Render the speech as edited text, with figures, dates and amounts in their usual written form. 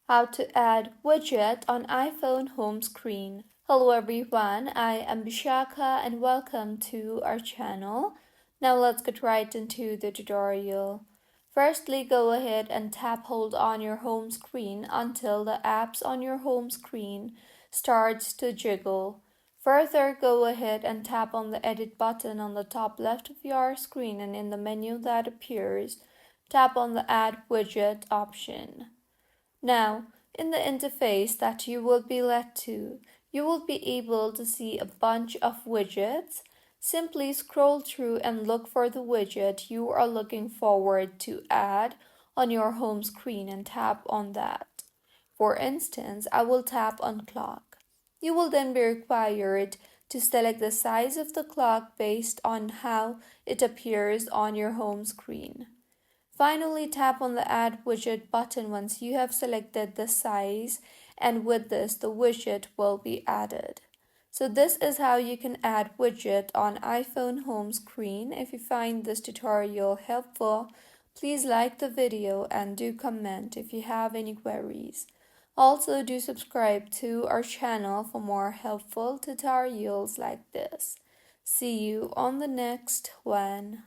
How to add widget on iPhone home screen. Hello everyone, I am Bishaka and welcome to our channel. Now let's get right into the tutorial. Firstly, go ahead and tap hold on your home screen until the apps on your home screen starts to jiggle. Further, go ahead and tap on the edit button on the top left of your screen, and in the menu that appears, tap on the add widget option. Now, in the interface that you will be led to, you will be able to see a bunch of widgets. Simply scroll through and look for the widget you are looking forward to add on your home screen and tap on that. For instance, I will tap on clock. You will then be required to select the size of the clock based on how it appears on your home screen. Finally, tap on the Add Widget button once you have selected the size, and with this, the widget will be added. So this is how you can add widget on iPhone home screen. If you find this tutorial helpful, please like the video and do comment if you have any queries. Also, do subscribe to our channel for more helpful tutorials like this. See you on the next one.